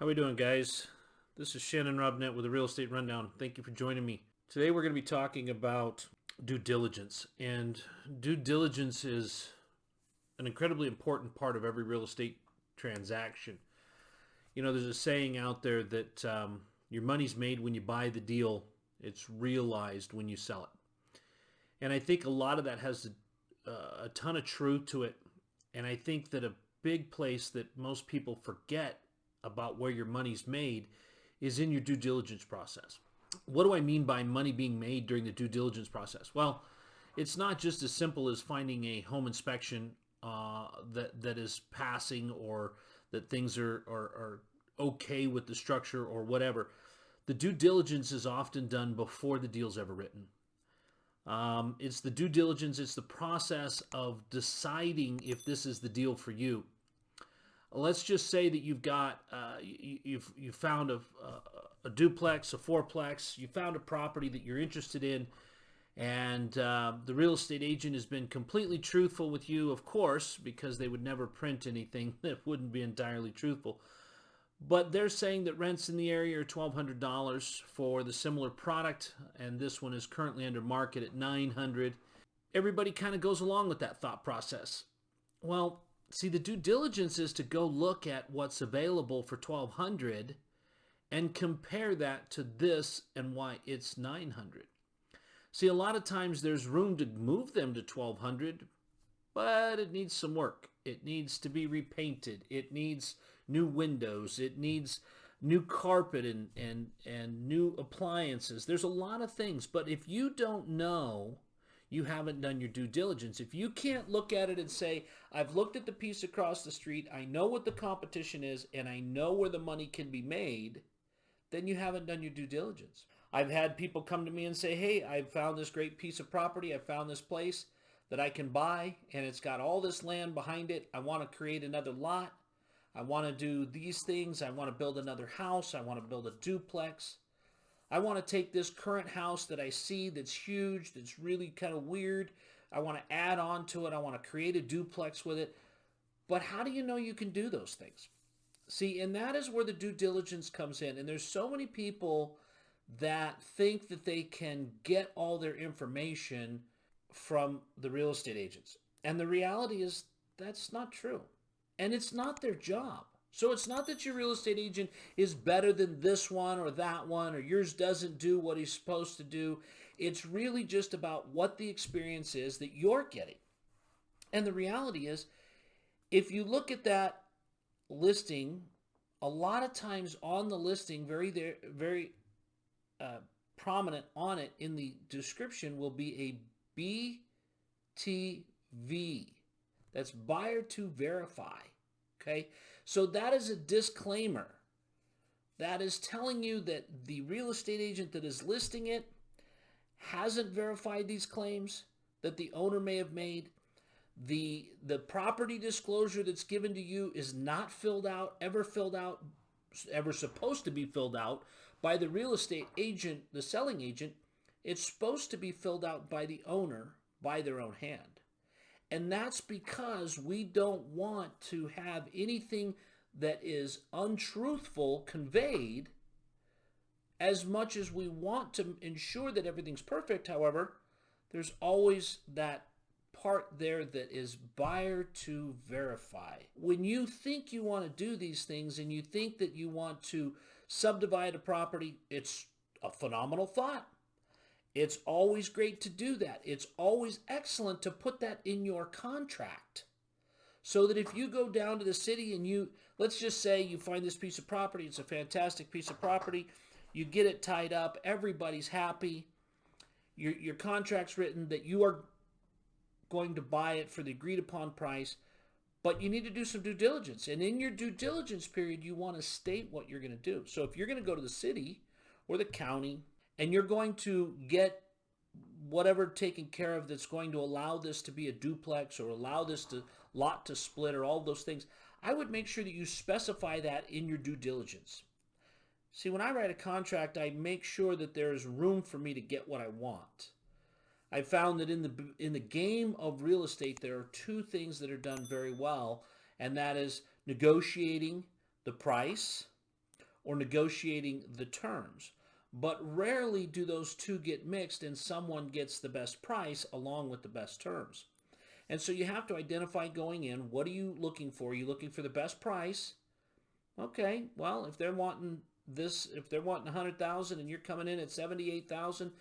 How we doing, guys? This is Shannon Robnett with the Real Estate Rundown. Thank you for joining me. Today we're going to be talking about due diligence. And due diligence is an incredibly important part of every real estate transaction. You know, there's a saying out there that your money's made when you buy the deal. It's realized when you sell it. And I think a lot of that has a ton of truth to it. And I think that a big place that most people forget about where your money's made is in your due diligence process. What do I mean by money being made during the due diligence process? Well, it's not just as simple as finding a home inspection that is passing, or that things are okay with the structure or whatever. The due diligence is often done before the deal's ever written. It's the due diligence, it's the process of deciding if this is the deal for you. Let's just say that you've got you've found a duplex, a fourplex. You found a property that you're interested in, and the real estate agent has been completely truthful with you, of course, because they would never print anything that wouldn't be entirely truthful. But they're saying that rents in the area are $1,200 for the similar product, and this one is currently under market at $900. Everybody kind of goes along with that thought process. Well, see, the due diligence is to go look at what's available for $1,200 and compare that to this and why it's $900. See, a lot of times there's room to move them to $1,200, but it needs some work. It needs to be repainted. It needs new windows. It needs new carpet and new appliances. There's a lot of things, but if you don't know, you haven't done your due diligence. If you can't look at it and say, I've looked at the piece across the street, I know what the competition is, and I know where the money can be made, then you haven't done your due diligence. I've had people come to me and say, hey, I found this great piece of property. I found this place that I can buy, and it's got all this land behind it. I want to create another lot. I want to do these things. I want to build another house. I want to build a duplex. I want to take this current house that I see that's huge, that's really kind of weird. I want to add on to it. I want to create a duplex with it. But how do you know you can do those things? See, and that is where the due diligence comes in. And there's so many people that think that they can get all their information from the real estate agents. And the reality is that's not true. And it's not their job. So it's not that your real estate agent is better than this one or that one, or yours doesn't do what he's supposed to do. It's really just about what the experience is that you're getting. And the reality is, if you look at that listing, a lot of times on the listing, very prominent on it in the description will be a BTV. That's buyer to verify. Okay, so that is a disclaimer. That is telling you that the real estate agent that is listing it hasn't verified these claims that the owner may have made. The property disclosure that's given to you is not ever supposed to be filled out by the real estate agent, the selling agent. It's supposed to be filled out by the owner by their own hand. And that's because we don't want to have anything that is untruthful conveyed. As much as we want to ensure that everything's perfect, however, there's always that part there that is buyer to verify. When you think you want to do these things and you think that you want to subdivide a property, it's a phenomenal thought. It's always great to do that. It's always excellent to put that in your contract. So that if you go down to the city and let's just say you find this piece of property, it's a fantastic piece of property, you get it tied up, everybody's happy, your contract's written that you are going to buy it for the agreed upon price, but you need to do some due diligence. And in your due diligence period, you want to state what you're going to do. So if you're going to go to the city or the county, and you're going to get whatever taken care of that's going to allow this to be a duplex or allow this lot to split or all those things, I would make sure that you specify that in your due diligence. See, when I write a contract, I make sure that there is room for me to get what I want. I found that in the game of real estate, there are two things that are done very well, and that is negotiating the price or negotiating the terms. But rarely do those two get mixed and someone gets the best price along with the best terms. And so you have to identify going in, what are you looking for? Are you looking for the best price? Okay, well, if they're wanting this, if they're wanting 100,000 and you're coming in at 78,000,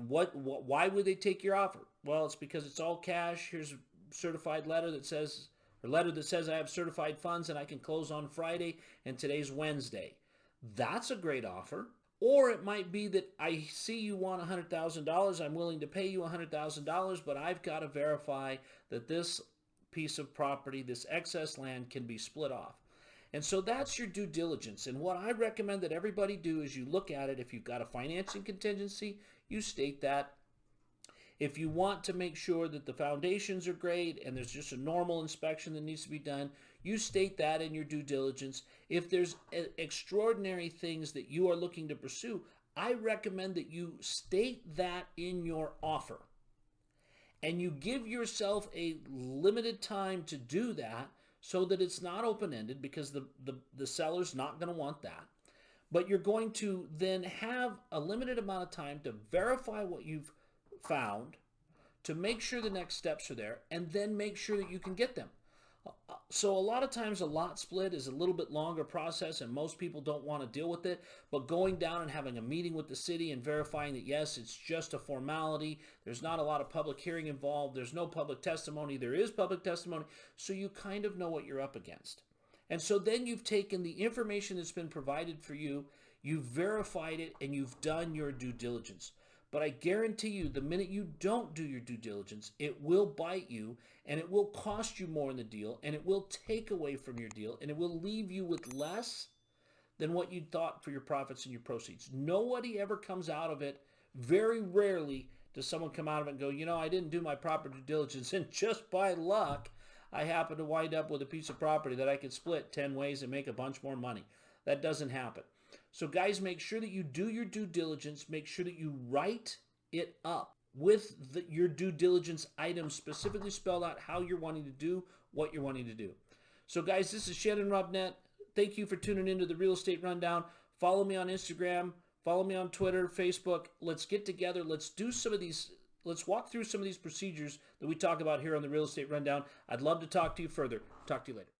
why would they take your offer? Well, it's because it's all cash. Here's a certified letter that says, I have certified funds and I can close on Friday and today's Wednesday. That's a great offer. Or it might be that I see you want $100,000. I'm willing to pay you $100,000, but I've got to verify that this piece of property, this excess land, can be split off. And so that's your due diligence. And what I recommend that everybody do is you look at it. If you've got a financing contingency, you state that. If you want to make sure that the foundations are great and there's just a normal inspection that needs to be done, you state that in your due diligence. If there's extraordinary things that you are looking to pursue, I recommend that you state that in your offer. And you give yourself a limited time to do that so that it's not open-ended, because the seller's not going to want that. But you're going to then have a limited amount of time to verify what you've found, to make sure the next steps are there, and then make sure that you can get them. So a lot of times a lot split is a little bit longer process and most people don't want to deal with it, but going down and having a meeting with the city and verifying that yes, it's just a formality, there's not a lot of public hearing involved, there's no public testimony, there is public testimony, so you kind of know what you're up against. And so then you've taken the information that's been provided for you, you've verified it, and you've done your due diligence. But I guarantee you, the minute you don't do your due diligence, it will bite you, and it will cost you more in the deal, and it will take away from your deal, and it will leave you with less than what you thought for your profits and your proceeds. Nobody ever comes out of it. Very rarely does someone come out of it and go, you know, I didn't do my proper due diligence, and just by luck, I happen to wind up with a piece of property that I could split 10 ways and make a bunch more money. That doesn't happen. So guys, make sure that you do your due diligence. Make sure that you write it up with your due diligence items specifically spelled out how you're wanting to do what you're wanting to do. So guys, this is Shannon Robnett. Thank you for tuning into the Real Estate Rundown. Follow me on Instagram. Follow me on Twitter, Facebook. Let's get together. Let's do some of these. Let's walk through some of these procedures that we talk about here on the Real Estate Rundown. I'd love to talk to you further. Talk to you later.